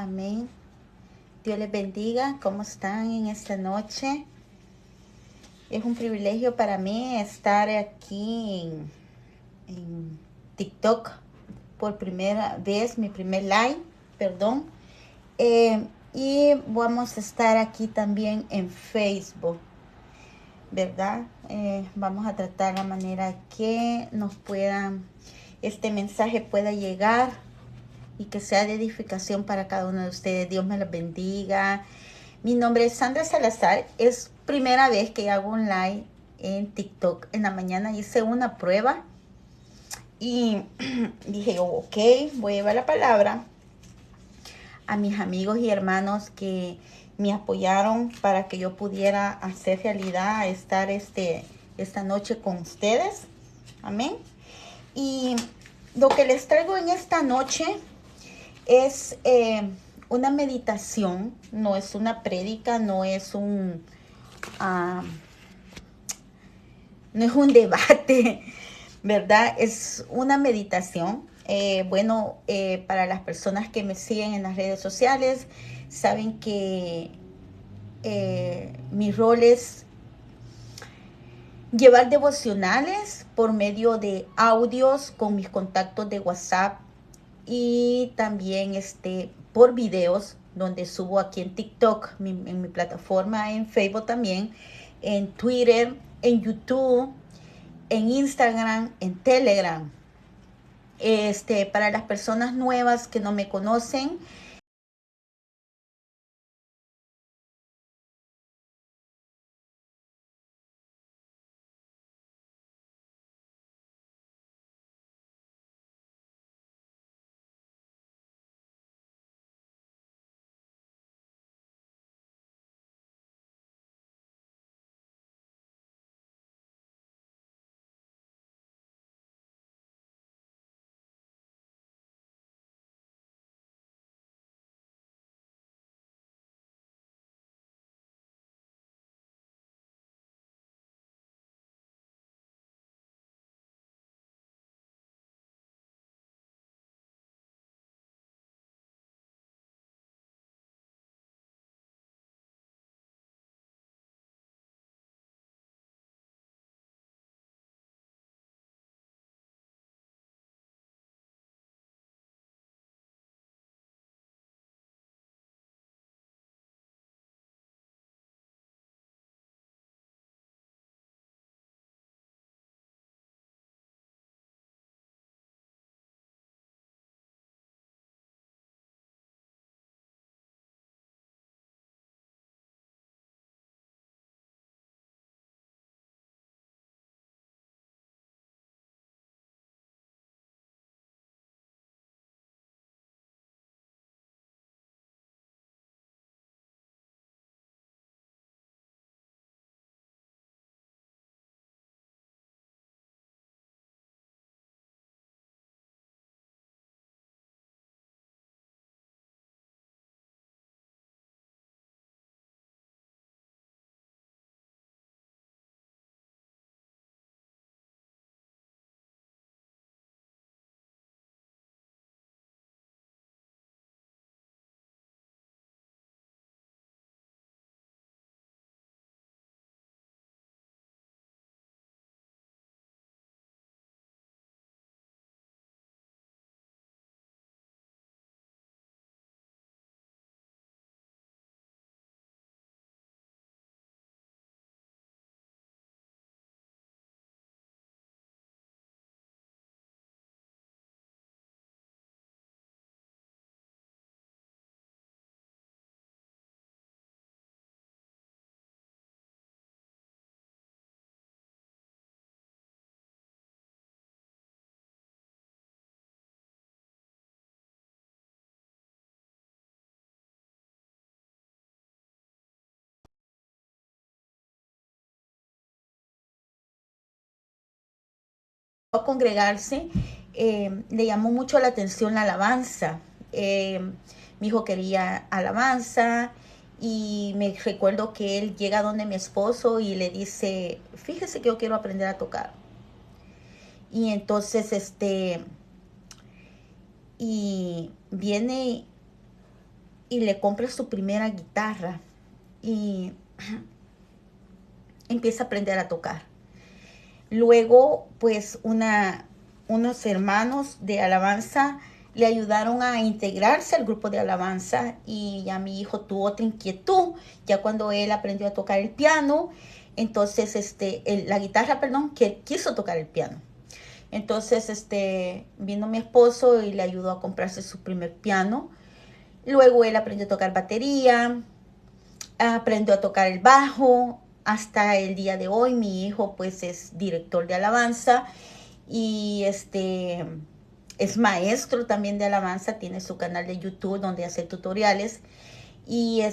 Amén. Dios les bendiga. ¿Cómo están en esta noche? Es un privilegio para mí estar aquí en TikTok por primera vez, mi primer live, perdón. Y vamos a estar aquí también en Facebook, ¿verdad? Vamos a tratar la manera que este mensaje pueda llegar y que sea de edificación para cada uno de ustedes. Dios me los bendiga. Mi nombre es Sandra Salazar. Es primera vez que hago un live en TikTok. En la mañana hice una prueba y dije, ok, voy a llevar la palabra a mis amigos y hermanos que me apoyaron para que yo pudiera hacer realidad, estar esta noche con ustedes. Amén. Y lo que les traigo en esta noche es una meditación, no es una prédica, no es un debate, ¿verdad? Es una meditación. Para las personas que me siguen en las redes sociales, saben que mi rol es llevar devocionales por medio de audios con mis contactos de WhatsApp y también por videos donde subo aquí en TikTok, en mi plataforma, en Facebook también, en Twitter, en YouTube, en Instagram, en Telegram. Para las personas nuevas que no me conocen, a congregarse, le llamó mucho la atención la alabanza. Mi hijo quería alabanza y me recuerdo que él llega donde mi esposo y le dice, fíjese que yo quiero aprender a tocar. Y entonces y viene y le compra su primera guitarra y empieza a aprender a tocar. Luego, pues unos hermanos de alabanza le ayudaron a integrarse al grupo de alabanza y ya mi hijo tuvo otra inquietud, ya cuando él aprendió a tocar el piano, entonces la guitarra, perdón, que él quiso tocar el piano. Entonces vino mi esposo y le ayudó a comprarse su primer piano. Luego él aprendió a tocar batería, aprendió a tocar el bajo. Hasta el día de hoy mi hijo pues es director de alabanza y es maestro también de alabanza, tiene su canal de YouTube donde hace tutoriales y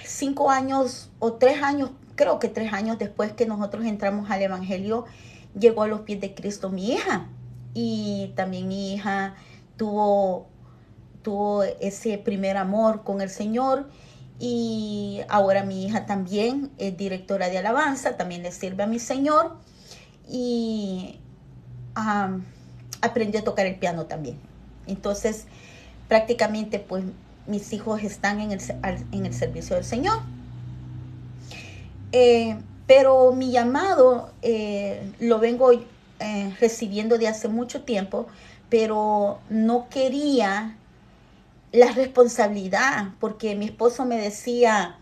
5 años o 3 años, creo que 3 años después que nosotros entramos al evangelio, llegó a los pies de Cristo mi hija y también mi hija tuvo ese primer amor con el Señor. Y ahora mi hija también es directora de alabanza, también le sirve a mi Señor y aprendió a tocar el piano también. Entonces prácticamente pues mis hijos están en el servicio del Señor. Pero mi llamado lo vengo recibiendo de hace mucho tiempo, pero no quería la responsabilidad, porque mi esposo me decía,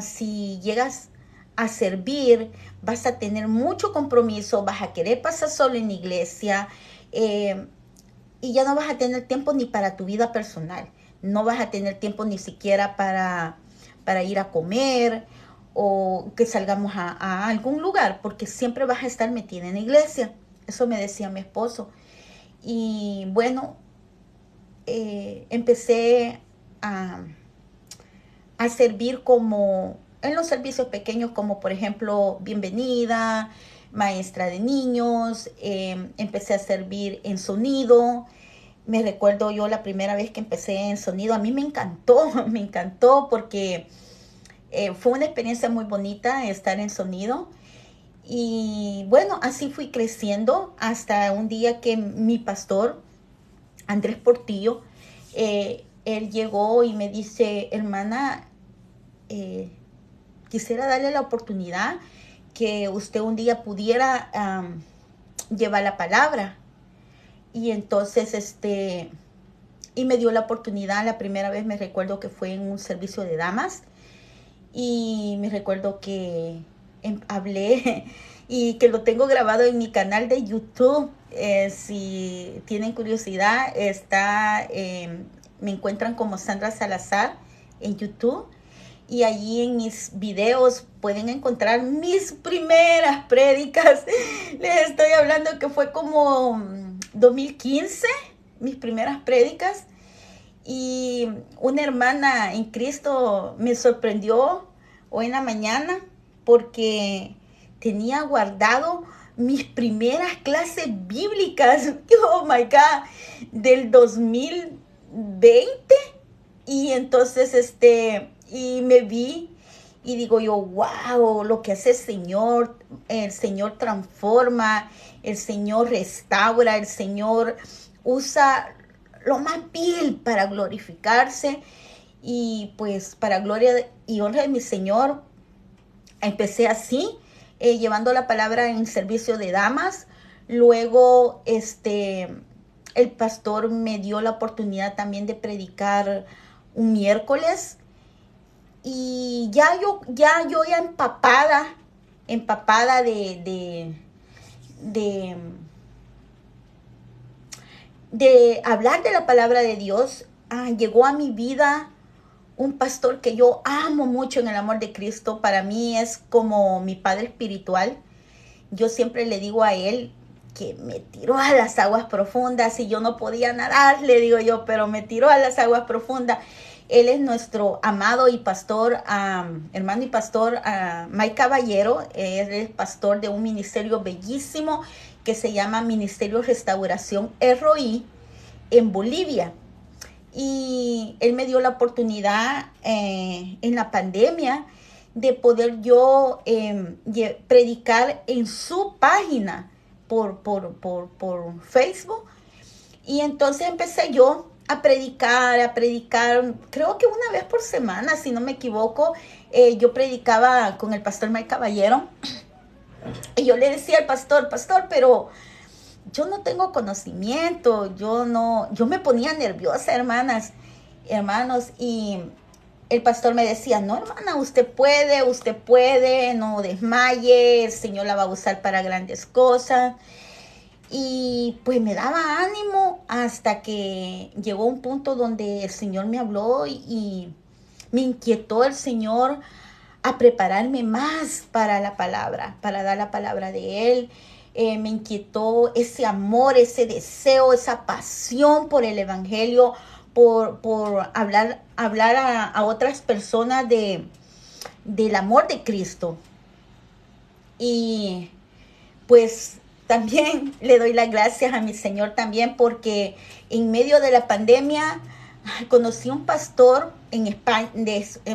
si llegas a servir, vas a tener mucho compromiso, vas a querer pasar solo en la iglesia y ya no vas a tener tiempo ni para tu vida personal, no vas a tener tiempo ni siquiera para ir a comer o que salgamos a algún lugar, porque siempre vas a estar metida en la iglesia. Eso me decía mi esposo. Y bueno, empecé a servir como en los servicios pequeños, como por ejemplo bienvenida, maestra de niños. Empecé a servir en sonido. Me recuerdo yo la primera vez que empecé en sonido, a mí me encantó porque fue una experiencia muy bonita estar en sonido. Y bueno, así fui creciendo hasta un día que mi pastor, Andrés Portillo, él llegó y me dice, hermana, quisiera darle la oportunidad que usted un día pudiera llevar la palabra. Y entonces, y me dio la oportunidad. La primera vez me recuerdo que fue en un servicio de damas. Y me recuerdo que hablé y que lo tengo grabado en mi canal de YouTube. Si tienen curiosidad, me encuentran como Sandra Salazar en YouTube. Y allí en mis videos pueden encontrar mis primeras prédicas. Les estoy hablando que fue como 2015, mis primeras prédicas. Y una hermana en Cristo me sorprendió hoy en la mañana porque tenía guardado mis primeras clases bíblicas, oh my God, del 2020. Y entonces y me vi y digo yo, wow, lo que hace el Señor transforma, el Señor restaura, el Señor usa lo más vil para glorificarse. Y pues para gloria y honra de mi Señor, empecé así, llevando la palabra en servicio de damas. Luego el pastor me dio la oportunidad también de predicar un miércoles. Y ya empapada de hablar de la palabra de Dios, llegó a mi vida un pastor que yo amo mucho en el amor de Cristo. Para mí es como mi padre espiritual. Yo siempre le digo a él que me tiró a las aguas profundas y yo no podía nadar, le digo yo, pero me tiró a las aguas profundas. Él es nuestro amado y pastor, hermano y pastor Mike Caballero. Él es pastor de un ministerio bellísimo que se llama Ministerio Restauración ROI en Bolivia. Y él me dio la oportunidad en la pandemia de poder yo predicar en su página por Facebook. Y entonces empecé yo a predicar, creo que una vez por semana, si no me equivoco. Yo predicaba con el pastor Mike Caballero y yo le decía al pastor, pero yo no tengo conocimiento, yo me ponía nerviosa, hermanos, y el pastor me decía, no, hermana, usted puede, no desmaye, el Señor la va a usar para grandes cosas. Y pues me daba ánimo hasta que llegó un punto donde el Señor me habló y me inquietó el Señor a prepararme más para la palabra, para dar la palabra de Él. Me inquietó ese amor, ese deseo, esa pasión por el Evangelio, por hablar a otras personas del amor de Cristo. Y pues también le doy las gracias a mi Señor también porque en medio de la pandemia conocí un pastor en España,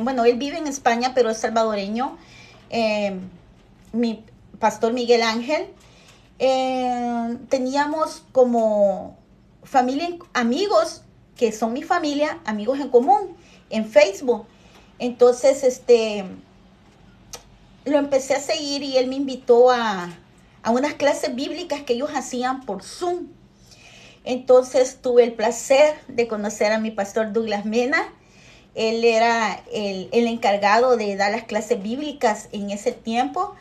bueno, él vive en España, pero es salvadoreño, mi pastor Miguel Ángel. Teníamos como familia, amigos que son mi familia, amigos en común en Facebook. Entonces, lo empecé a seguir y él me invitó a unas clases bíblicas que ellos hacían por Zoom. Entonces tuve el placer de conocer a mi pastor Douglas Mena. Él era el encargado de dar las clases bíblicas en ese tiempo.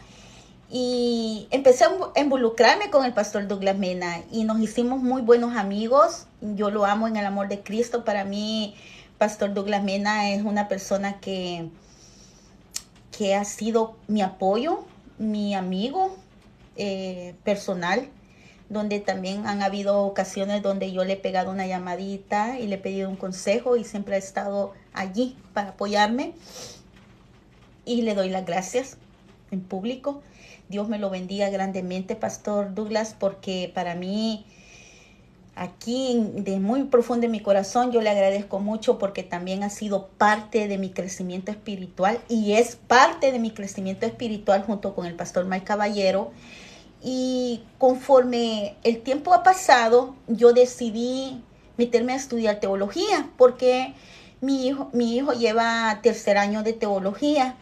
Y empecé a involucrarme con el pastor Douglas Mena y nos hicimos muy buenos amigos. Yo lo amo en el amor de Cristo. Para mí, pastor Douglas Mena es una persona que ha sido mi apoyo, mi amigo personal, donde también han habido ocasiones donde yo le he pegado una llamadita y le he pedido un consejo y siempre ha estado allí para apoyarme. Y le doy las gracias en público. Dios me lo bendiga grandemente, pastor Douglas, porque para mí, aquí de muy profundo en mi corazón, yo le agradezco mucho porque también ha sido parte de mi crecimiento espiritual y es parte de mi crecimiento espiritual junto con el pastor Mike Caballero. Y conforme el tiempo ha pasado, yo decidí meterme a estudiar teología porque mi hijo lleva tercer año de teología.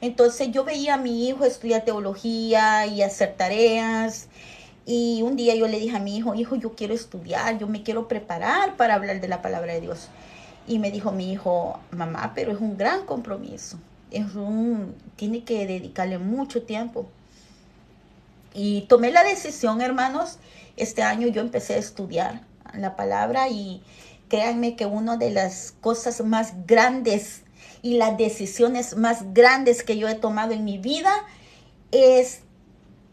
Entonces yo veía a mi hijo estudiar teología y hacer tareas. Y un día yo le dije a mi hijo, yo quiero estudiar, yo me quiero preparar para hablar de la palabra de Dios. Y me dijo mi hijo, mamá, pero es un gran compromiso. Tiene que dedicarle mucho tiempo. Y tomé la decisión, hermanos. Este año yo empecé a estudiar la palabra y créanme que una de las cosas más grandes y las decisiones más grandes que yo he tomado en mi vida es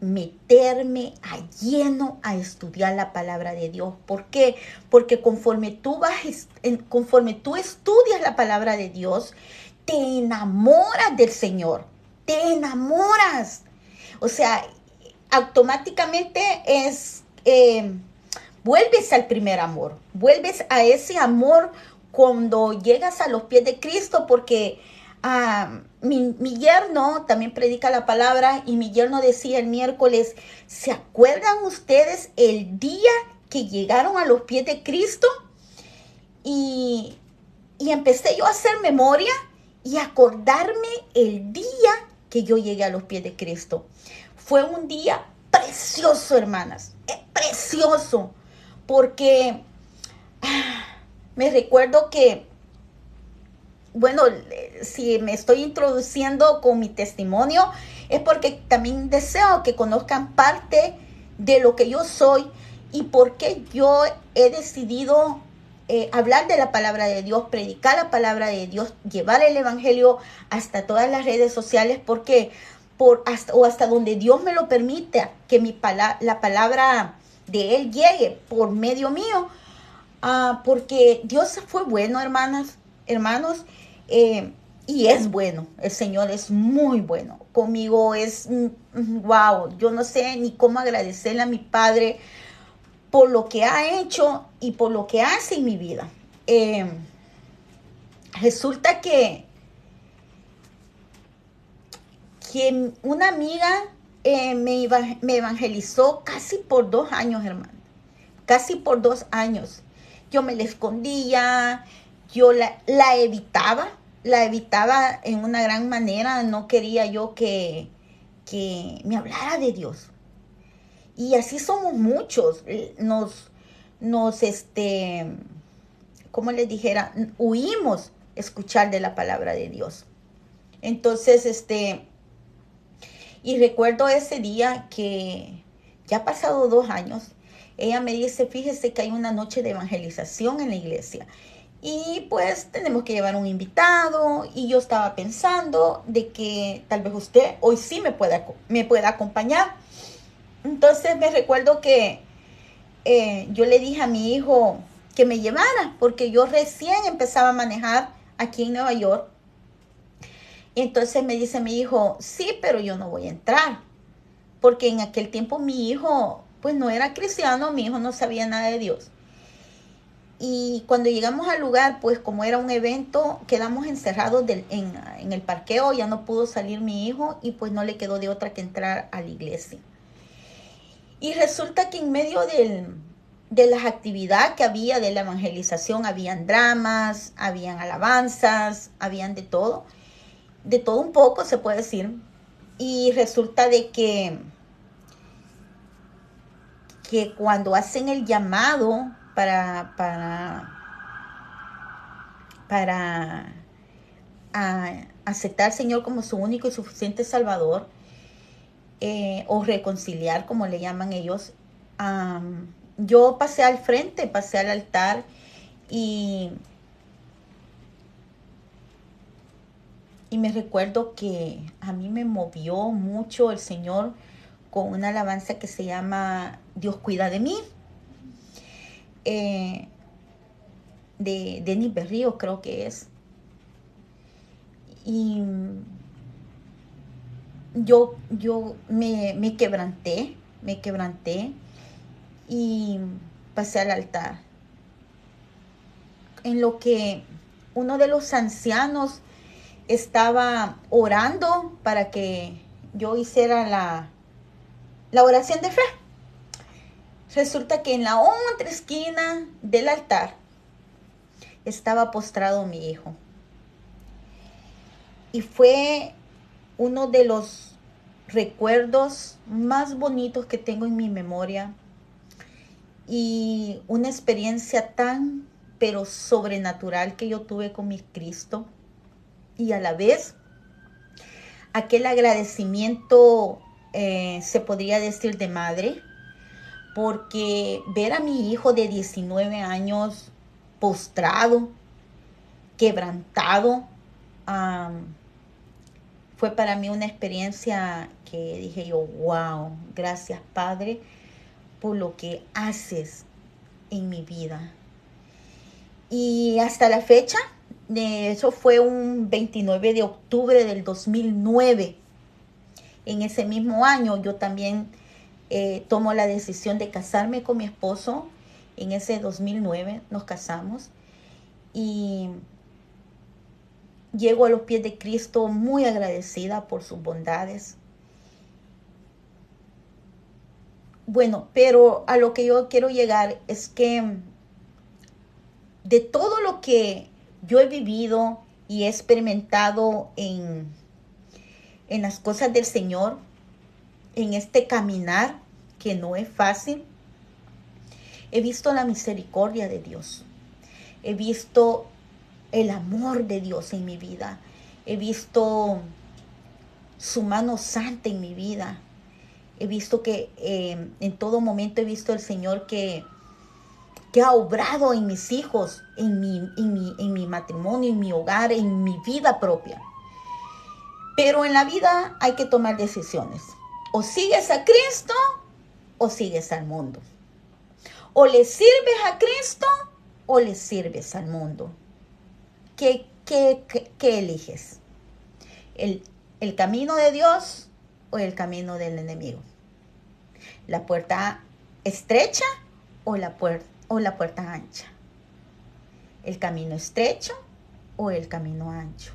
meterme a lleno a estudiar la palabra de Dios. ¿Por qué? Porque conforme tú estudias la palabra de Dios, te enamoras del Señor, te enamoras. O sea, automáticamente vuelves al primer amor, vuelves a ese amor cuando llegas a los pies de Cristo, porque mi yerno también predica la palabra y mi yerno decía el miércoles, ¿se acuerdan ustedes el día que llegaron a los pies de Cristo? Y empecé yo a hacer memoria y acordarme el día que yo llegué a los pies de Cristo. Fue un día precioso, hermanas, precioso, porque me recuerdo que, bueno, si me estoy introduciendo con mi testimonio, es porque también deseo que conozcan parte de lo que yo soy y por qué yo he decidido hablar de la palabra de Dios, predicar la palabra de Dios, llevar el evangelio hasta todas las redes sociales, porque hasta donde Dios me lo permita, que la palabra de Él llegue por medio mío, porque Dios fue bueno, hermanos, y es bueno. El Señor es muy bueno. Conmigo es, wow, yo no sé ni cómo agradecerle a mi Padre por lo que ha hecho y por lo que hace en mi vida. Resulta que una amiga me evangelizó casi por 2 años, hermano. Casi por 2 años. yo me la escondía, yo la evitaba en una gran manera, no quería yo que me hablara de Dios. Y así somos muchos, como les dijera, huimos escuchar de la palabra de Dios. Entonces, y recuerdo ese día que ya ha pasado 2 años, ella me dice, fíjese que hay una noche de evangelización en la iglesia. Y pues tenemos que llevar un invitado y yo estaba pensando de que tal vez usted hoy sí me pueda acompañar. Entonces me recuerdo que yo le dije a mi hijo que me llevara porque yo recién empezaba a manejar aquí en Nueva York. Entonces me dice mi hijo, sí, pero yo no voy a entrar. Porque en aquel tiempo mi hijo pues no era cristiano, mi hijo no sabía nada de Dios. Y cuando llegamos al lugar, pues como era un evento, quedamos encerrados en el parqueo, ya no pudo salir mi hijo y pues no le quedó de otra que entrar a la iglesia. Y resulta que en medio de las actividades que había de la evangelización, habían dramas, habían alabanzas, habían de todo un poco se puede decir. Y resulta de que cuando hacen el llamado para aceptar al Señor como su único y suficiente Salvador, o reconciliar, como le llaman ellos, yo pasé al frente, pasé al altar y me recuerdo que a mí me movió mucho el Señor con una alabanza que se llama Dios cuida de mí, de Denis Berrío creo que es. Y yo me quebranté y pasé al altar. En lo que uno de los ancianos estaba orando para que yo hiciera la oración de fe. Resulta que en la otra esquina del altar estaba postrado mi hijo. Y fue uno de los recuerdos más bonitos que tengo en mi memoria. Y una experiencia tan, pero sobrenatural que yo tuve con mi Cristo. Y a la vez, aquel agradecimiento, se podría decir, de madre. Porque ver a mi hijo de 19 años postrado, quebrantado, fue para mí una experiencia que dije yo, wow, gracias Padre por lo que haces en mi vida. Y hasta la fecha, eso fue un 29 de octubre del 2009. En ese mismo año yo también tomo la decisión de casarme con mi esposo. En ese 2009 nos casamos y llego a los pies de Cristo muy agradecida por sus bondades. Bueno, pero a lo que yo quiero llegar es que de todo lo que yo he vivido y he experimentado en las cosas del Señor, en este caminar que no es fácil, he visto la misericordia de Dios. He visto el amor de Dios en mi vida. He visto su mano santa en mi vida. He visto que en todo momento he visto el Señor que ha obrado en mis hijos, en mi matrimonio, en mi hogar, en mi vida propia. Pero en la vida hay que tomar decisiones. O sigues a Cristo o sigues al mundo. O le sirves a Cristo o le sirves al mundo. ¿Qué eliges? ¿El camino de Dios o el camino del enemigo? ¿La puerta estrecha o la puerta ancha? ¿El camino estrecho o el camino ancho?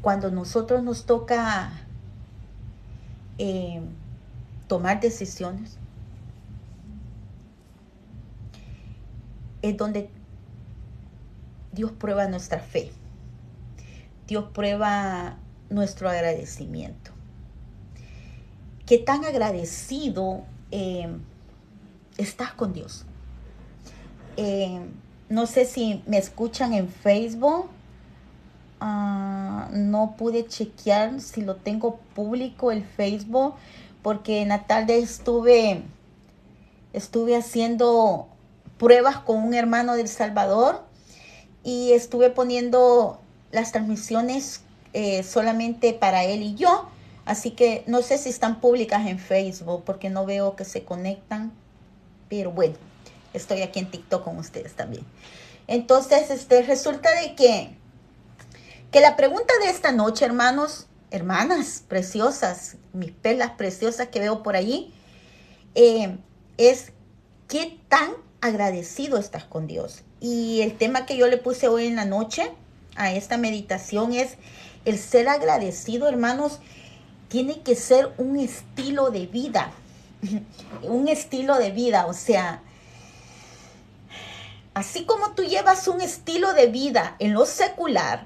Cuando nosotros nos toca tomar decisiones, es donde Dios prueba nuestra fe. Dios prueba nuestro agradecimiento. ¿Qué tan agradecido estás con Dios? No sé si me escuchan en Facebook. No pude chequear si lo tengo público el Facebook, porque en la tarde estuve haciendo pruebas con un hermano del Salvador y estuve poniendo las transmisiones solamente para él y yo. Así que no sé si están públicas en Facebook porque no veo que se conectan. Pero bueno, estoy aquí en TikTok con ustedes también. Entonces, resulta de que la pregunta de esta noche, hermanos, hermanas preciosas, mis perlas preciosas que veo por allí, es ¿qué tan agradecido estás con Dios? Y el tema que yo le puse hoy en la noche a esta meditación es el ser agradecido, hermanos, tiene que ser un estilo de vida. Un estilo de vida, o sea, así como tú llevas un estilo de vida en lo secular,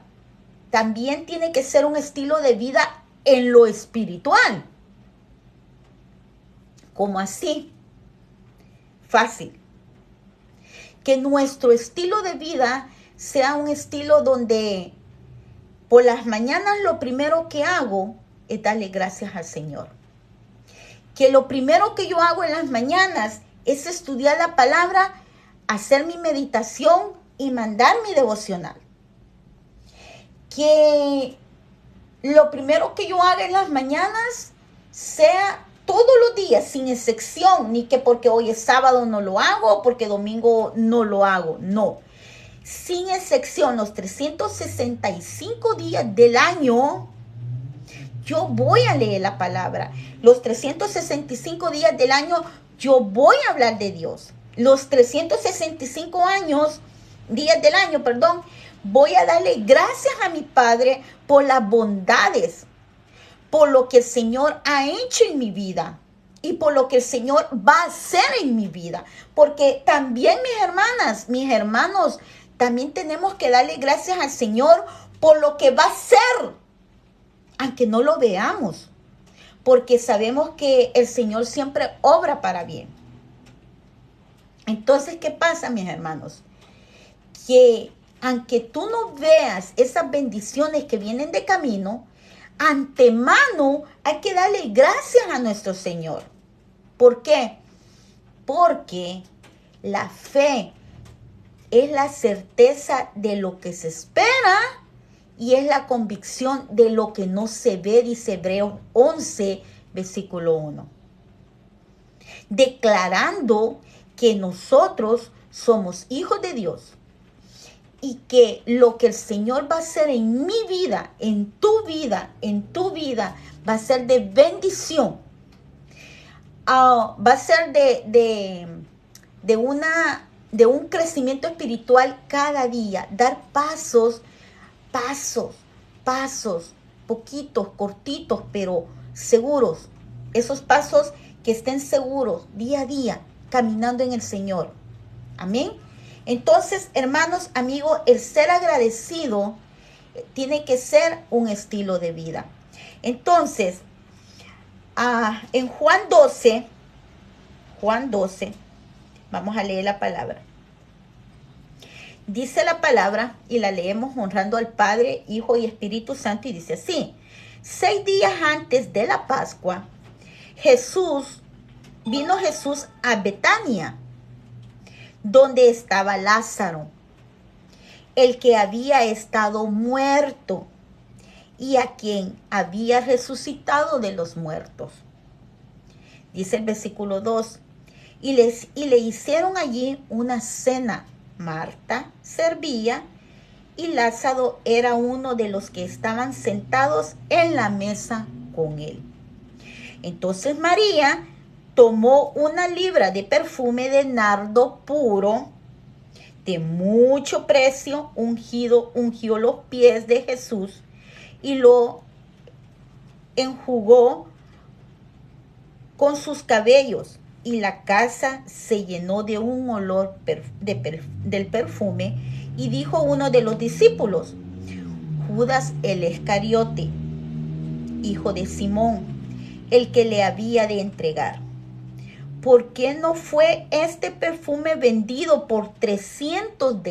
también tiene que ser un estilo de vida en lo espiritual. ¿Cómo así? Fácil. Que nuestro estilo de vida sea un estilo donde por las mañanas lo primero que hago es darle gracias al Señor. Que lo primero que yo hago en las mañanas es estudiar la palabra, hacer mi meditación y mandar mi devocional. Que lo primero que yo haga en las mañanas sea todos los días, sin excepción, ni que porque hoy es sábado no lo hago, porque domingo no lo hago, no. Sin excepción, los 365 días del año, yo voy a leer la palabra. Los 365 días del año, yo voy a hablar de Dios. Los 365 días del año, voy a darle gracias a mi Padre por las bondades, por lo que el Señor ha hecho en mi vida y por lo que el Señor va a hacer en mi vida. Porque también, mis hermanas, mis hermanos, también tenemos que darle gracias al Señor por lo que va a hacer, aunque no lo veamos, porque sabemos que el Señor siempre obra para bien. Entonces, ¿qué pasa, mis hermanos? Que aunque tú no veas esas bendiciones que vienen de camino, antemano hay que darle gracias a nuestro Señor. ¿Por qué? Porque la fe es la certeza de lo que se espera y es la convicción de lo que no se ve, dice Hebreos 11, versículo 1. Declarando que nosotros somos hijos de Dios y que lo que el Señor va a hacer en mi vida, en tu vida, va a ser de bendición. Va a ser de un crecimiento espiritual cada día. Dar pasos, poquitos, cortitos, pero seguros. Esos pasos que estén seguros día a día, caminando en el Señor. Amén. Entonces, hermanos, amigos, el ser agradecido tiene que ser un estilo de vida. Entonces, en Juan 12, vamos a leer la palabra. Dice la palabra y la leemos honrando al Padre, Hijo y Espíritu Santo, y dice así: 6 días antes de la Pascua, vino Jesús a Betania, donde estaba Lázaro, el que había estado muerto y a quien había resucitado de los muertos. Dice el versículo 2, y le hicieron allí una cena. Marta servía y Lázaro era uno de los que estaban sentados en la mesa con él. Entonces María tomó 1 libra de perfume de nardo puro, de mucho precio, ungió los pies de Jesús y lo enjugó con sus cabellos y la casa se llenó de un olor del perfume, y dijo uno de los discípulos, Judas el Iscariote, hijo de Simón, el que le había de entregar, ¿por qué no fue este perfume vendido por 300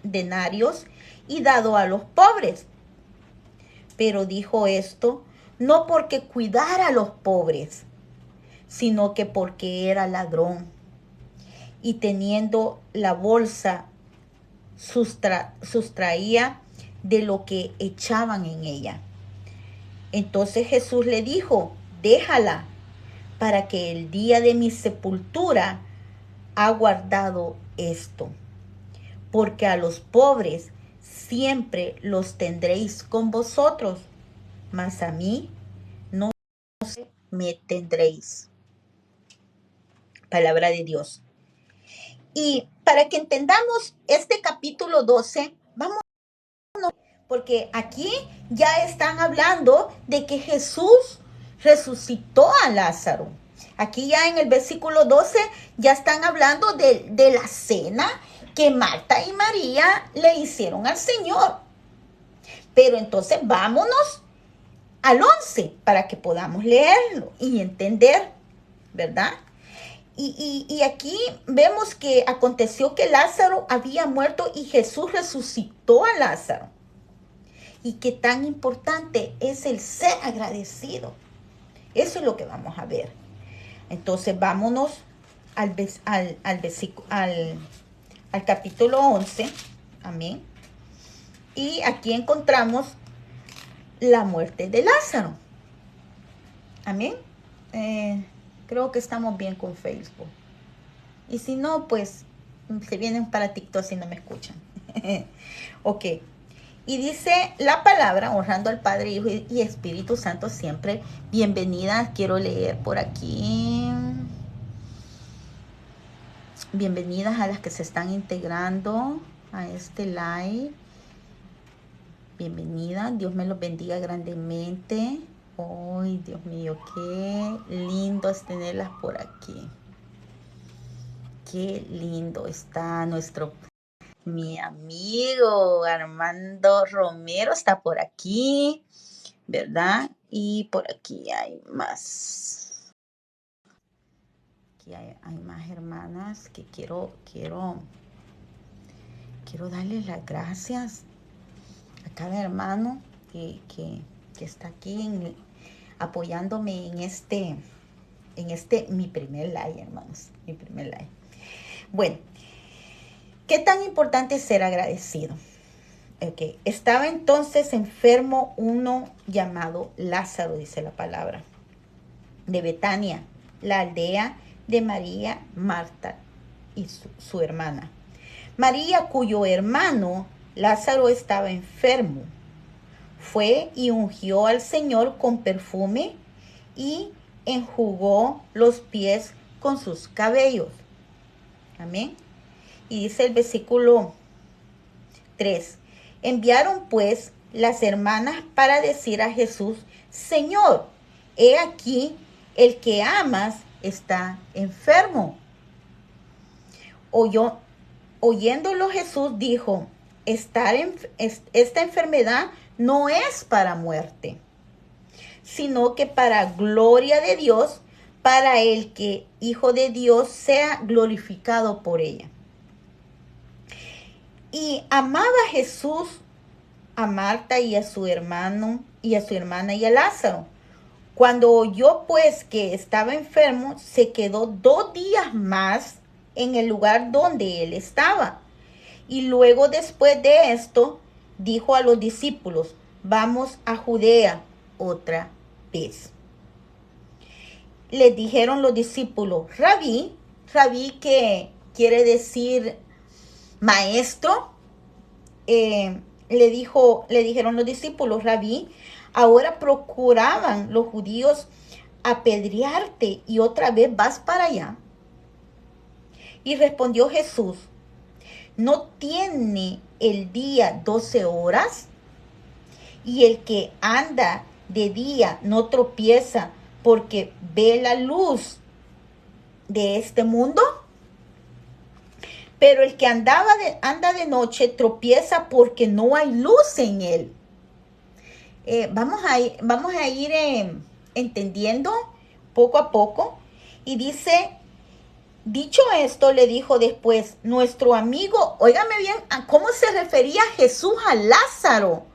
denarios y dado a los pobres? Pero dijo esto no porque cuidara a los pobres, sino que porque era ladrón, y teniendo la bolsa sustraía de lo que echaban en ella. Entonces Jesús le dijo, déjala, para que el día de mi sepultura ha guardado esto, porque a los pobres siempre los tendréis con vosotros, mas a mí no me tendréis. Palabra de Dios. Y para que entendamos este capítulo 12, vamos, porque aquí ya están hablando de que Jesús resucitó a Lázaro. Aquí ya en el versículo 12 ya están hablando de la cena que Marta y María le hicieron al Señor. Pero entonces vámonos al 11 para que podamos leerlo y entender, ¿verdad? Y aquí vemos que aconteció que Lázaro había muerto y Jesús resucitó a Lázaro. Y qué tan importante es el ser agradecido. Eso es lo que vamos a ver. Entonces vámonos al capítulo 11. Amén. Y aquí encontramos la muerte de Lázaro. Amén. Creo que estamos bien con Facebook. Y si no, pues se vienen para TikTok si no me escuchan. Ok. Y dice la palabra, honrando al Padre, Hijo y Espíritu Santo siempre. Bienvenidas, quiero leer por aquí. Bienvenidas a las que se están integrando a este live. Bienvenidas, Dios me los bendiga grandemente. Ay, Dios mío, qué lindo es tenerlas por aquí. Qué lindo está mi amigo Armando Romero está por aquí, ¿verdad? Y por aquí hay más. Aquí hay más hermanas que quiero darles las gracias a cada hermano que está aquí apoyándome en este mi primer live, hermanos, mi primer live. Bueno, ¿qué tan importante es ser agradecido? Okay. Estaba entonces enfermo uno llamado Lázaro, dice la palabra, de Betania, la aldea de María, Marta y su hermana. María, cuyo hermano Lázaro estaba enfermo, fue y ungió al Señor con perfume y enjugó los pies con sus cabellos. Amén. Y dice el versículo 3. Enviaron pues las hermanas para decir a Jesús, Señor, he aquí el que amas está enfermo. Oyéndolo Jesús dijo, esta enfermedad no es para muerte, sino que para gloria de Dios, para el que Hijo de Dios sea glorificado por ella. Y amaba Jesús a Marta y a su hermano y a su hermana y a Lázaro. Cuando oyó pues que estaba enfermo, se quedó 2 días más en el lugar donde él estaba. Y luego después de esto, dijo a los discípulos, vamos a Judea otra vez. Les dijeron los discípulos, Rabí, que quiere decir maestro, le dijeron los discípulos, Rabí, ahora procuraban los judíos apedrearte y otra vez vas para allá. Y respondió Jesús, ¿no tiene el día 12 horas? Y el que anda de día no tropieza porque ve la luz de este mundo, pero el que anda de noche tropieza porque no hay luz en él. Vamos a ir entendiendo poco a poco. Y dice, dicho esto, le dijo después, nuestro amigo, óigame bien, ¿a cómo se refería Jesús a Lázaro?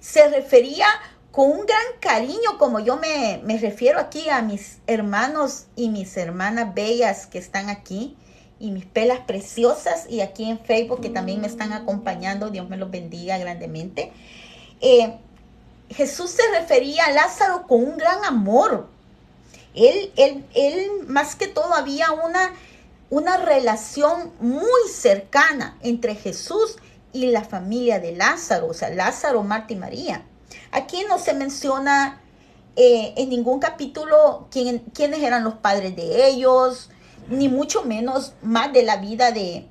Se refería con un gran cariño, como yo me refiero aquí a mis hermanos y mis hermanas bellas que están aquí, y mis pelas preciosas, y aquí en Facebook que también me están acompañando. Dios me los bendiga grandemente. Jesús se refería a Lázaro con un gran amor. Él más que todo, había una relación muy cercana entre Jesús y la familia de Lázaro, o sea, Lázaro, Marta y María. Aquí no se menciona en ningún capítulo quiénes eran los padres de ellos, ni mucho menos más de la vida de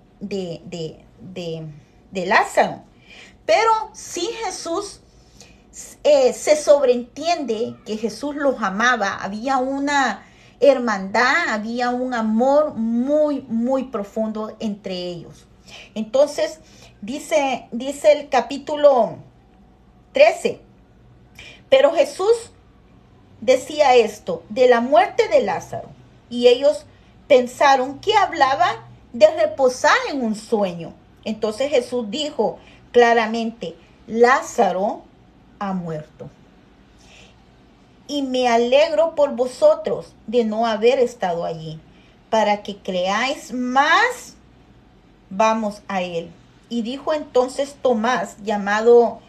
Lázaro. Pero sí Jesús se sobreentiende que Jesús los amaba. Había una hermandad, había un amor muy, muy profundo entre ellos. Entonces, dice el capítulo 13, pero Jesús decía esto de la muerte de Lázaro, y ellos pensaron que hablaba de reposar en un sueño. Entonces Jesús dijo claramente, Lázaro ha muerto. Y me alegro por vosotros de no haber estado allí, para que creáis más. Vamos a él. Y dijo entonces Tomás, llamado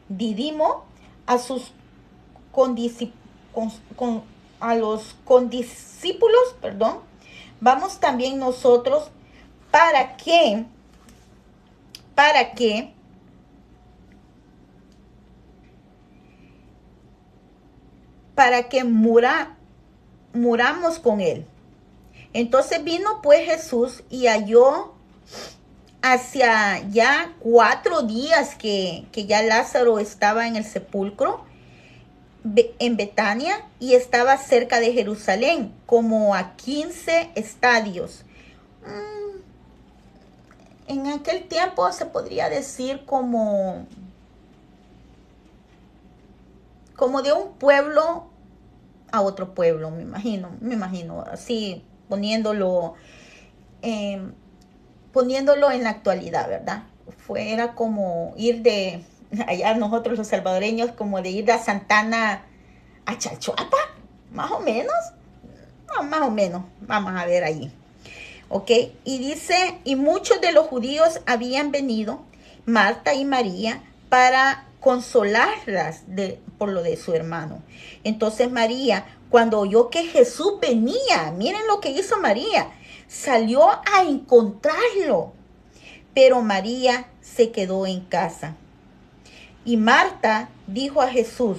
Didimo, a los condiscípulos, vamos también nosotros, para que muramos con él. Entonces vino pues Jesús y halló hacia ya 4 días que ya Lázaro estaba en el sepulcro en Betania, y estaba cerca de Jerusalén, como a 15 estadios. En aquel tiempo se podría decir como de un pueblo a otro pueblo, me imagino, así poniéndolo en la actualidad, ¿verdad? Era como ir de, allá nosotros los salvadoreños, como de ir de Santana a Chalchuapa, más o menos, vamos a ver allí. ¿Ok? Y dice, y muchos de los judíos habían venido, Marta y María, para consolarlas por lo de su hermano. Entonces María, cuando oyó que Jesús venía, miren lo que hizo María, salió a encontrarlo. Pero María se quedó en casa. Y Marta dijo a Jesús,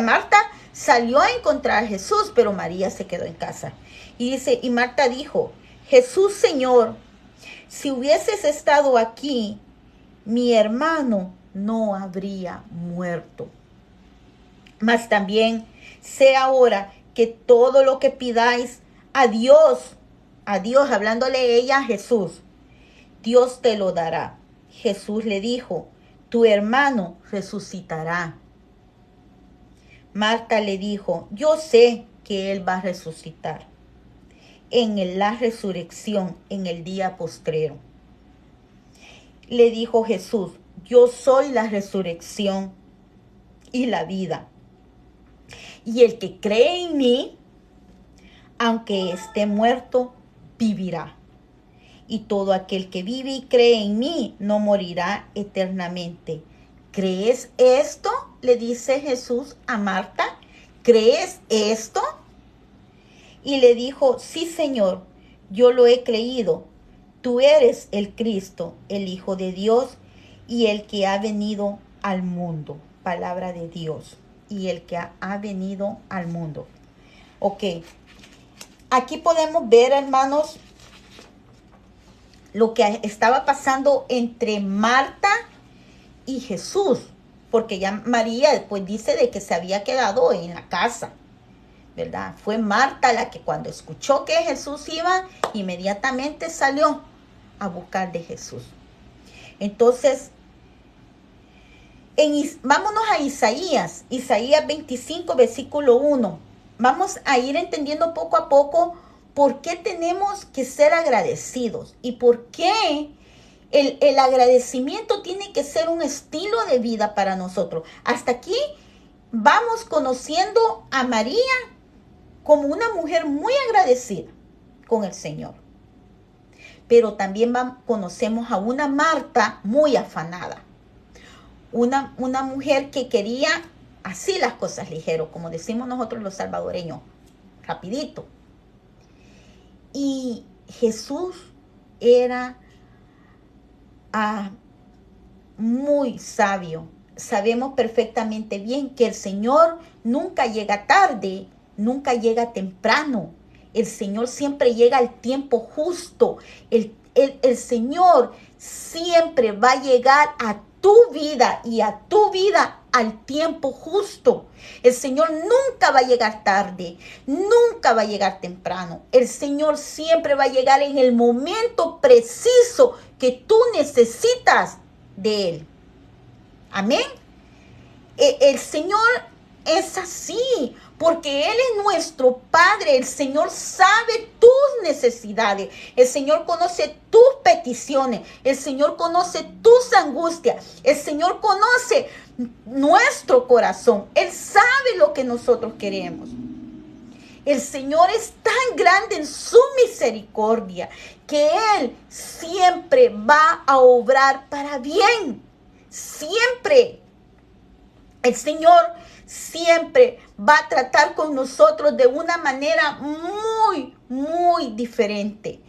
Marta salió a encontrar a Jesús, pero María se quedó en casa. Y dice, y Marta dijo, Jesús, Señor, si hubieses estado aquí, mi hermano no habría muerto. Mas también sé ahora que todo lo que pidáis a Dios, hablándole ella a Jesús, Dios te lo dará. Jesús le dijo, tu hermano resucitará. Marta le dijo, yo sé que él va a resucitar en la resurrección, en el día postrero. Le dijo Jesús, yo soy la resurrección y la vida. Y el que cree en mí, aunque esté muerto, vivirá. Y todo aquel que vive y cree en mí no morirá eternamente. ¿Crees esto? Le dice Jesús a Marta. ¿Crees esto? Y le dijo, sí, Señor, yo lo he creído. Tú eres el Cristo, el Hijo de Dios, y el que ha venido al mundo. Palabra de Dios. Y el que ha venido al mundo. Ok. Aquí podemos ver, hermanos, lo que estaba pasando entre Marta y Jesús. Porque ya María después dice de que se había quedado en la casa. ¿verdad? Fue Marta la que cuando escuchó que Jesús iba, inmediatamente salió a buscar de Jesús. Entonces, vámonos a Isaías 25, versículo 1. Vamos a ir entendiendo poco a poco por qué tenemos que ser agradecidos y por qué el agradecimiento tiene que ser un estilo de vida para nosotros. Hasta aquí vamos conociendo a María como una mujer muy agradecida con el Señor. Pero también conocemos a una Marta muy afanada. Una mujer que quería así las cosas ligero, como decimos nosotros los salvadoreños, rapidito. Y Jesús era muy sabio. Sabemos perfectamente bien que el Señor nunca llega tarde, nunca llega temprano. El Señor siempre llega al tiempo justo. El Señor siempre va a llegar a tu vida y a tu vida al tiempo justo. El Señor nunca va a llegar tarde, nunca va a llegar temprano. El Señor siempre va a llegar en el momento preciso que tú necesitas de Él. Amén. El Señor es así, porque Él es nuestro Padre. El Señor sabe tus necesidades. El Señor conoce tus peticiones. El Señor conoce tus angustias. El Señor conoce nuestro corazón. Él sabe lo que nosotros queremos. El Señor es tan grande en su misericordia que Él siempre va a obrar para bien. Siempre. El Señor siempre va a tratar con nosotros de una manera muy, muy diferente.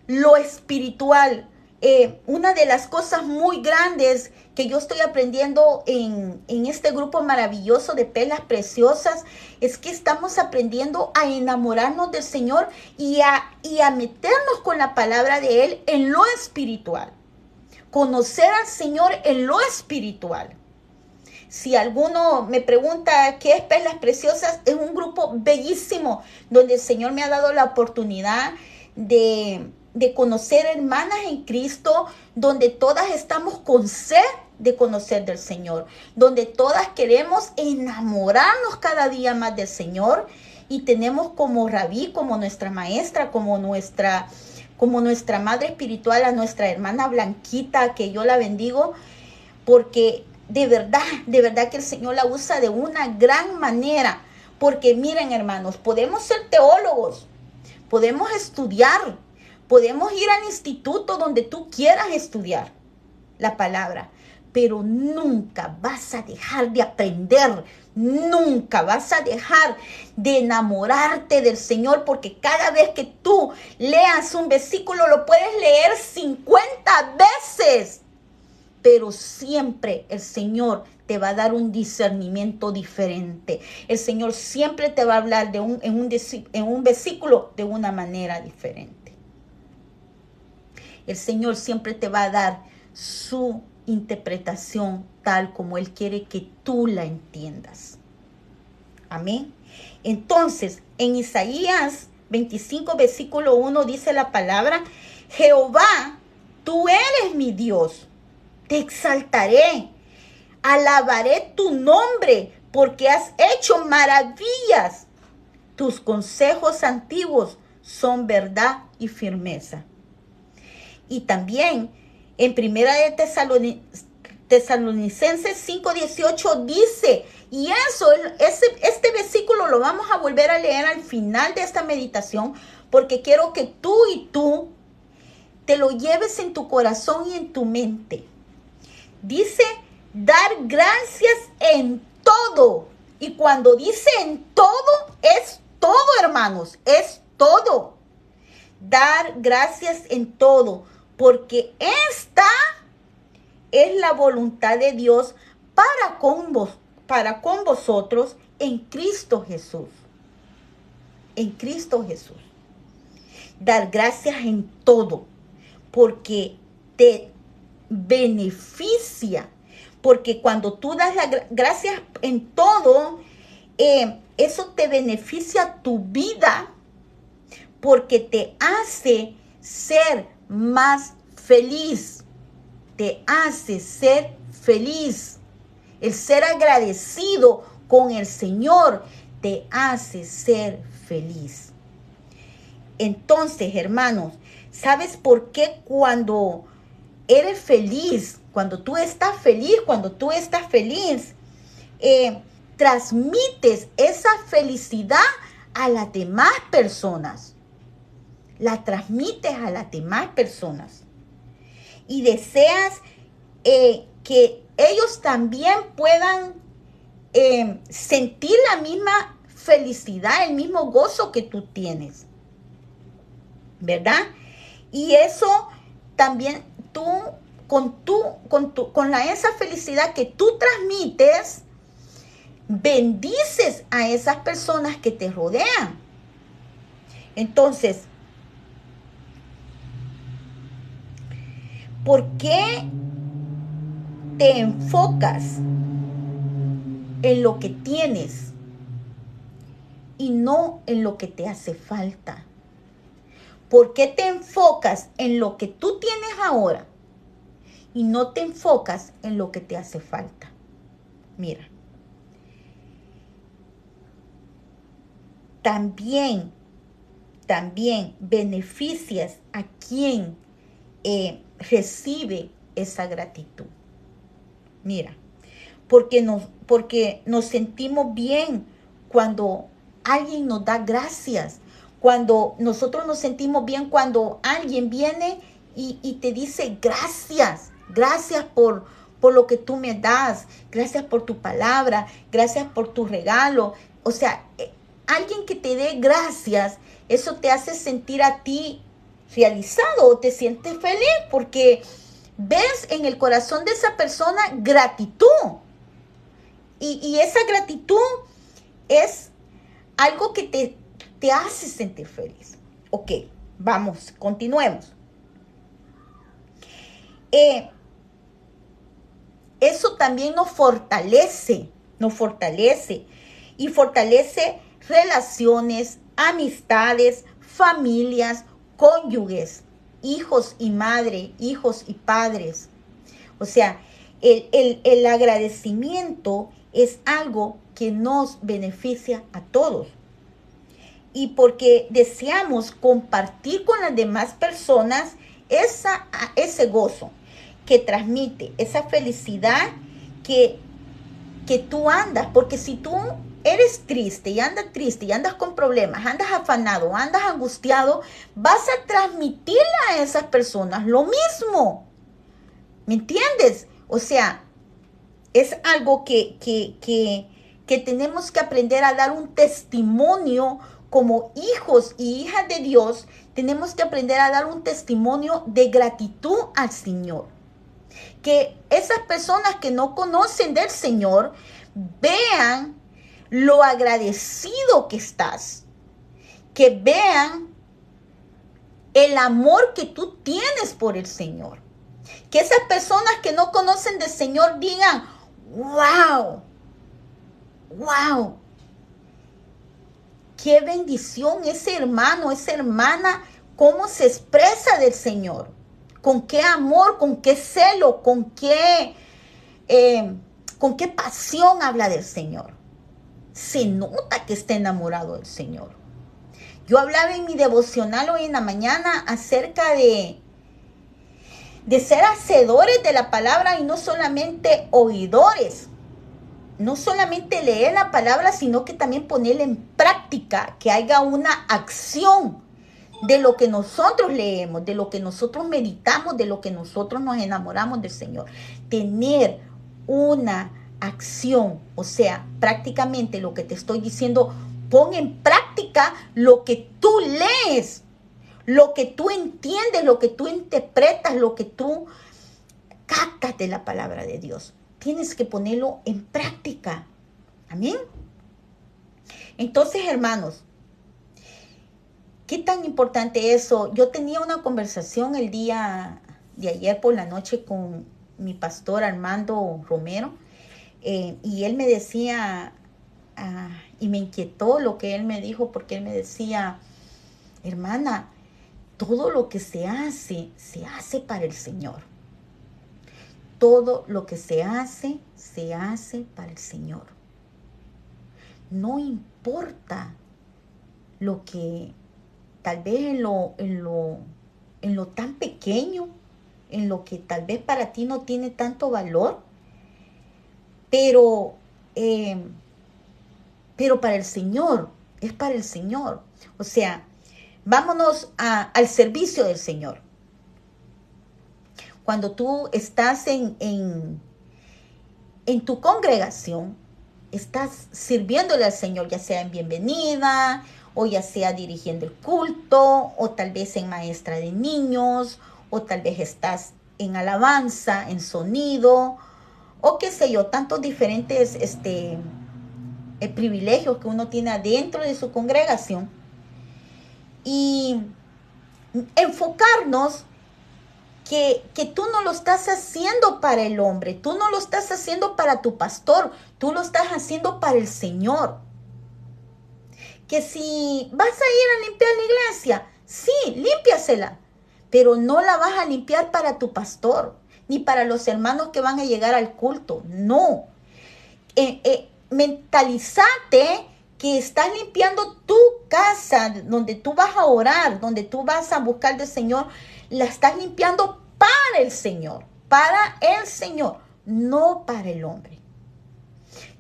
Lo espiritual, una de las cosas muy grandes que yo estoy aprendiendo en este grupo maravilloso de Perlas Preciosas es que estamos aprendiendo a enamorarnos del Señor y a meternos con la palabra de Él en lo espiritual. Conocer al Señor en lo espiritual. Si alguno me pregunta qué es Perlas Preciosas, es un grupo bellísimo donde el Señor me ha dado la oportunidad de conocer hermanas en Cristo, donde todas estamos con sed de conocer del Señor, donde todas queremos enamorarnos cada día más del Señor y tenemos como Rabí, como nuestra maestra, como nuestra madre espiritual, a nuestra hermana Blanquita, que yo la bendigo, porque de verdad que el Señor la usa de una gran manera. Porque miren, hermanos, podemos ser teólogos, podemos estudiar, podemos ir al instituto donde tú quieras estudiar la palabra, pero nunca vas a dejar de aprender, nunca vas a dejar de enamorarte del Señor, porque cada vez que tú leas un versículo lo puedes leer 50 veces. Pero siempre el Señor te va a dar un discernimiento diferente. El Señor siempre te va a hablar en un versículo de una manera diferente. El Señor siempre te va a dar su interpretación tal como Él quiere que tú la entiendas. Amén. Entonces, en Isaías 25, versículo 1 dice la palabra: Jehová, tú eres mi Dios. Te exaltaré, alabaré tu nombre, porque has hecho maravillas. Tus consejos antiguos son verdad y firmeza. Y también en Primera de Tesalonicenses 5:18 dice, y este versículo lo vamos a volver a leer al final de esta meditación, porque quiero que tú te lo lleves en tu corazón y en tu mente. Dice, dar gracias en todo. Y cuando dice en todo, es todo, hermanos, es todo. Dar gracias en todo, porque esta es la voluntad de Dios para con vosotros en Cristo Jesús. En Cristo Jesús. Dar gracias en todo, porque te beneficia, porque cuando tú das las gracias en todo, eso te beneficia tu vida porque te hace ser más feliz. Te hace ser feliz. El ser agradecido con el Señor te hace ser feliz. Entonces, hermanos, ¿sabes por qué cuando eres feliz, cuando tú estás feliz, transmites esa felicidad a las demás personas? La transmites a las demás personas. Y deseas que ellos también puedan sentir la misma felicidad, el mismo gozo que tú tienes, ¿verdad? Y eso también tú, esa felicidad que tú transmites, bendices a esas personas que te rodean. Entonces, ¿por qué te enfocas en lo que tienes y no en lo que te hace falta? ¿Por qué te enfocas en lo que tú tienes ahora y no te enfocas en lo que te hace falta? Mira, también beneficias a quien recibe esa gratitud. Mira, porque nos sentimos bien cuando alguien nos da gracias. Cuando nosotros nos sentimos bien cuando alguien viene y te dice gracias por lo que tú me das, gracias por tu palabra, gracias por tu regalo. O sea, alguien que te dé gracias, eso te hace sentir a ti realizado o te sientes feliz porque ves en el corazón de esa persona gratitud. Y esa gratitud es algo que te hace sentir feliz. Ok, vamos, continuemos. Eso también nos fortalece y fortalece relaciones, amistades, familias, cónyuges, hijos y madre, hijos y padres. O sea, el agradecimiento es algo que nos beneficia a todos. Y porque deseamos compartir con las demás personas ese gozo que transmite, esa felicidad que tú andas. Porque si tú eres triste y andas con problemas, andas afanado, andas angustiado, vas a transmitirle a esas personas lo mismo. ¿Me entiendes? O sea, es algo que tenemos que aprender a dar un testimonio como hijos y hijas de Dios. Tenemos que aprender a dar un testimonio de gratitud al Señor. Que esas personas que no conocen del Señor vean lo agradecido que estás. Que vean el amor que tú tienes por el Señor. Que esas personas que no conocen del Señor digan, wow, qué bendición ese hermano, esa hermana, cómo se expresa del Señor, con qué amor, con qué celo, con qué pasión habla del Señor. Se nota que está enamorado del Señor. Yo hablaba en mi devocional hoy en la mañana acerca de ser hacedores de la palabra y no solamente oidores. No solamente leer la palabra, sino que también ponerla en práctica, que haya una acción de lo que nosotros leemos, de lo que nosotros meditamos, de lo que nosotros nos enamoramos del Señor. Tener una acción, o sea, prácticamente lo que te estoy diciendo, pon en práctica lo que tú lees, lo que tú entiendes, lo que tú interpretas, lo que tú captas de la palabra de Dios. Tienes que ponerlo en práctica. Amén. Entonces, hermanos, ¿qué tan importante es eso? Yo tenía una conversación el día de ayer por la noche con mi pastor Armando Romero, y él me decía y me inquietó lo que él me dijo, porque él me decía, hermana, todo lo que se hace para el Señor. Todo lo que se hace para el Señor. No importa lo que tal vez en lo tan pequeño, en lo que tal vez para ti no tiene tanto valor, pero, pero para el Señor, es para el Señor. O sea, vámonos al servicio del Señor. Cuando tú estás en tu congregación, estás sirviéndole al Señor, ya sea en bienvenida, o ya sea dirigiendo el culto, o tal vez en maestra de niños, o tal vez estás en alabanza, en sonido, o qué sé yo, tantos diferentes privilegios que uno tiene adentro de su congregación. Y enfocarnos que tú no lo estás haciendo para el hombre, tú no lo estás haciendo para tu pastor, tú lo estás haciendo para el Señor. Que si vas a ir a limpiar la iglesia, sí, límpiasela, pero no la vas a limpiar para tu pastor, ni para los hermanos que van a llegar al culto, no. Mentalizate que estás limpiando tu casa, donde tú vas a orar, donde tú vas a buscar del Señor, la estás limpiando para el Señor, no para el hombre.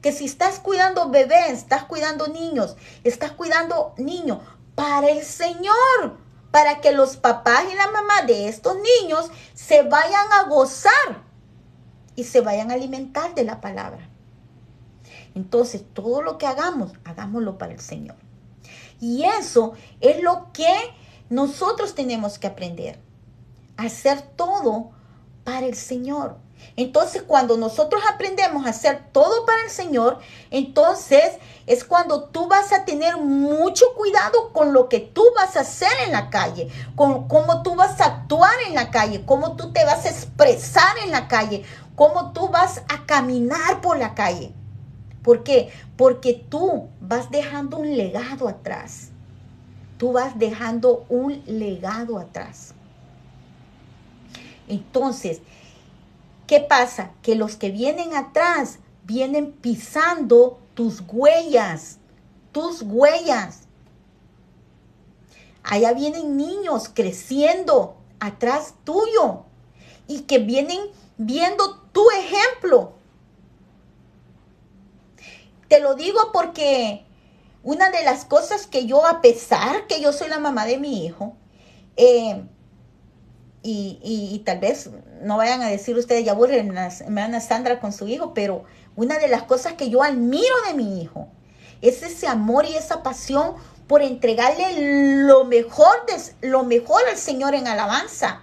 Que si estás cuidando bebés, estás cuidando niños, para el Señor, para que los papás y la mamá de estos niños se vayan a gozar y se vayan a alimentar de la palabra. Entonces, todo lo que hagamos, hagámoslo para el Señor. Y eso es lo que nosotros tenemos que aprender. Hacer todo para el Señor. Entonces, cuando nosotros aprendemos a hacer todo para el Señor, entonces es cuando tú vas a tener mucho cuidado con lo que tú vas a hacer en la calle, con cómo tú vas a actuar en la calle, cómo tú te vas a expresar en la calle, cómo tú vas a caminar por la calle. ¿Por qué? Porque tú vas dejando un legado atrás. Tú vas dejando un legado atrás. Entonces, ¿qué pasa? Que los que vienen atrás vienen pisando tus huellas. Tus huellas. Allá vienen niños creciendo atrás tuyo y que vienen viendo tu ejemplo. Te lo digo porque una de las cosas que yo, a pesar que yo soy la mamá de mi hijo, y tal vez no vayan a decir ustedes, ya aburren a hermana Sandra con su hijo, pero una de las cosas que yo admiro de mi hijo es ese amor y esa pasión por entregarle lo mejor al Señor en alabanza.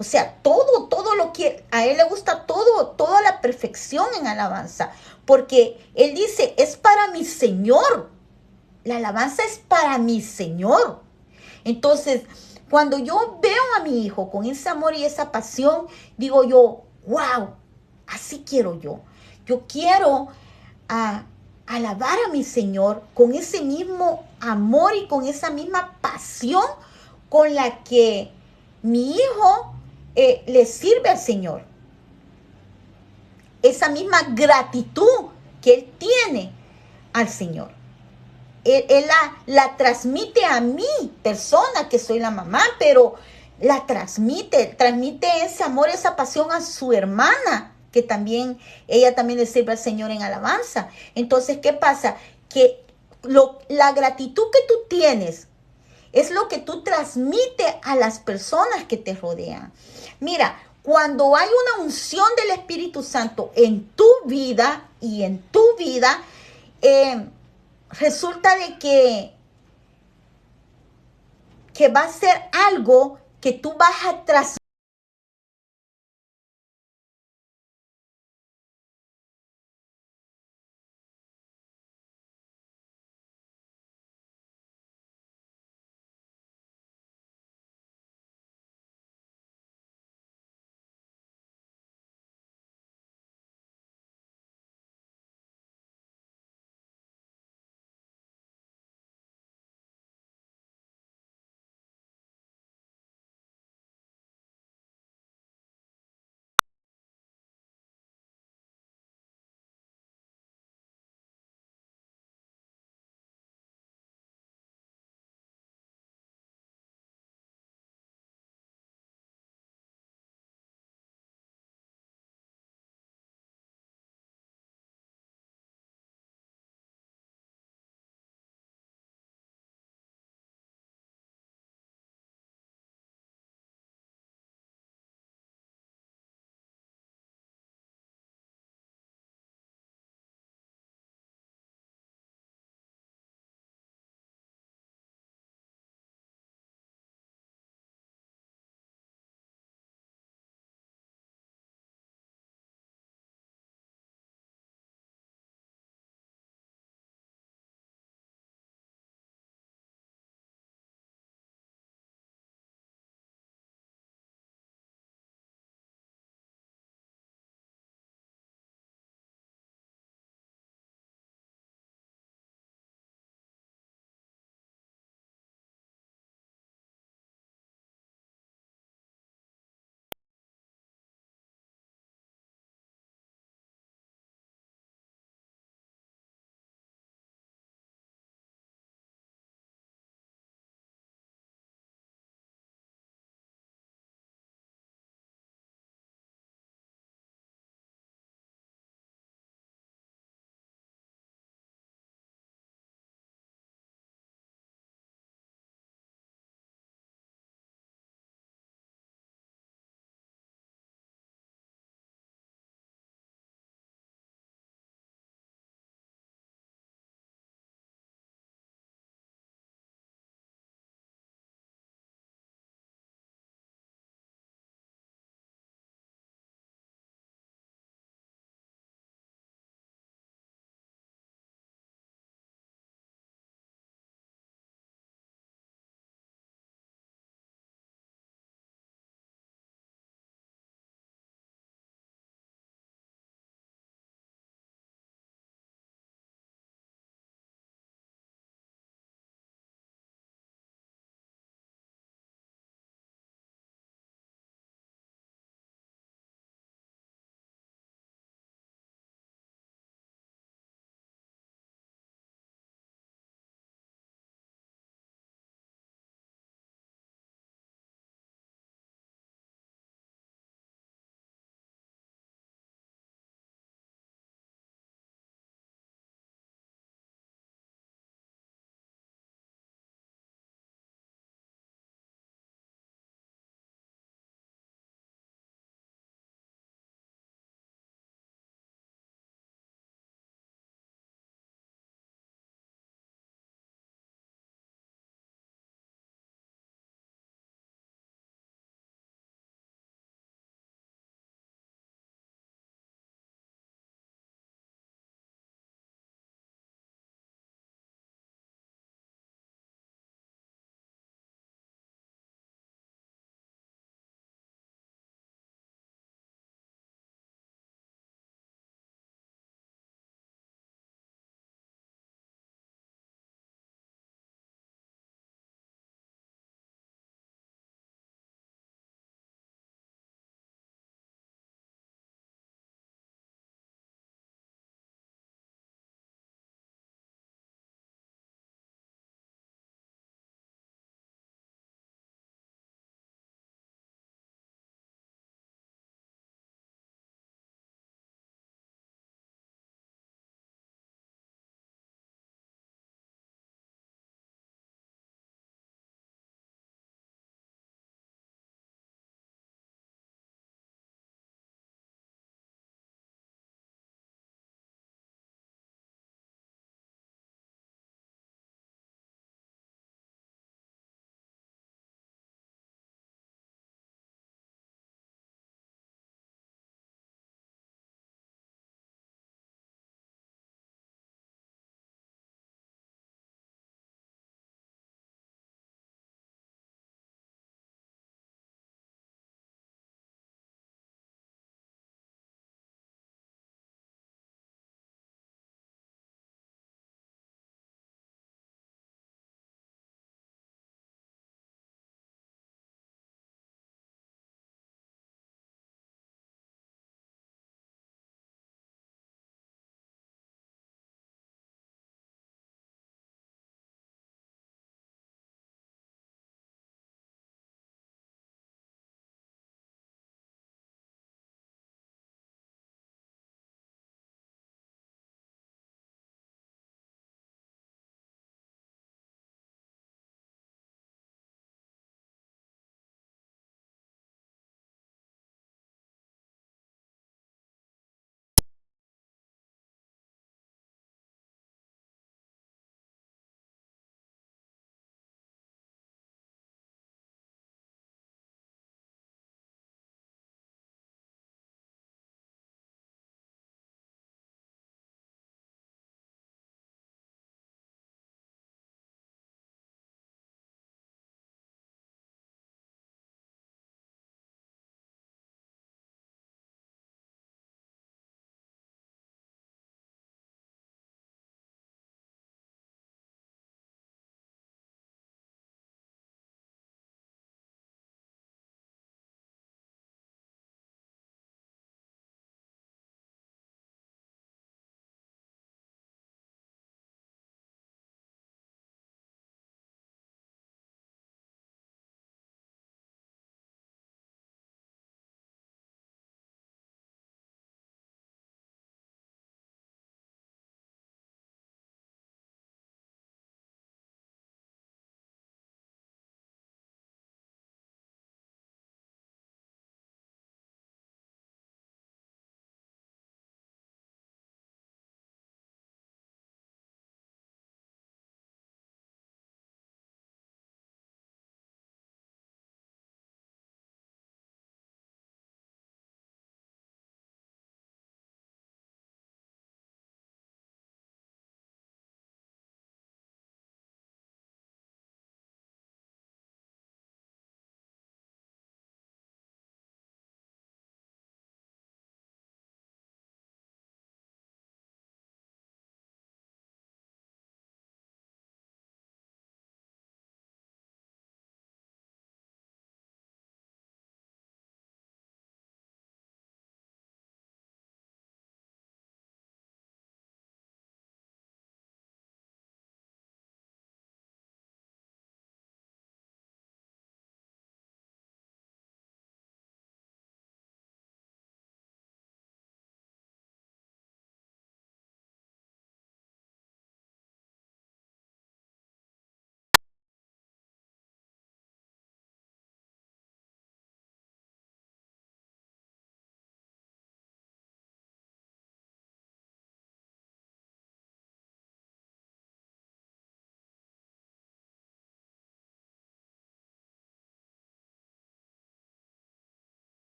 O sea, todo lo que a él le gusta, toda la perfección en alabanza. Porque él dice, es para mi Señor. La alabanza es para mi Señor. Entonces, cuando yo veo a mi hijo con ese amor y esa pasión, digo yo, wow, así quiero yo. Yo quiero alabar a mi Señor con ese mismo amor y con esa misma pasión con la que mi hijo le sirve al Señor. Esa misma gratitud que él tiene al Señor. Él la transmite a mí, persona que soy la mamá, pero la transmite ese amor, esa pasión a su hermana, que también, ella también le sirve al Señor en alabanza. Entonces, ¿qué pasa? Que la gratitud que tú tienes es lo que tú transmites a las personas que te rodean. Mira, cuando hay una unción del Espíritu Santo en tu vida resulta de que va a ser algo que tú vas a transmitir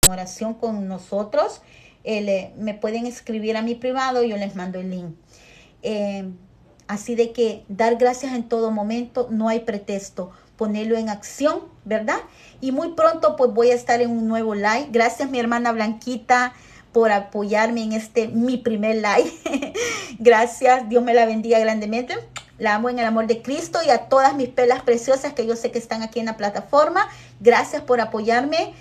oración con nosotros, me pueden escribir a mi privado, yo les mando el link. Así de que dar gracias en todo momento, no hay pretexto, ponerlo en acción, ¿verdad? Y muy pronto pues voy a estar en un nuevo live. Gracias mi hermana Blanquita por apoyarme en mi primer live. Gracias, Dios me la bendiga grandemente. La amo en el amor de Cristo, y a todas mis perlas preciosas que yo sé que están aquí en la plataforma. Gracias por apoyarme.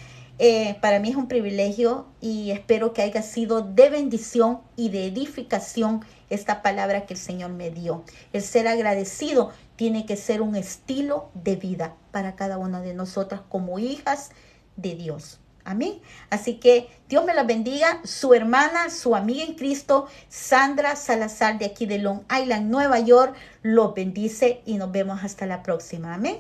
Para mí es un privilegio y espero que haya sido de bendición y de edificación esta palabra que el Señor me dio. El ser agradecido tiene que ser un estilo de vida para cada una de nosotras como hijas de Dios. Amén. Así que Dios me la bendiga. Su hermana, su amiga en Cristo, Sandra Salazar, de aquí de Long Island, Nueva York, los bendice y nos vemos hasta la próxima. Amén.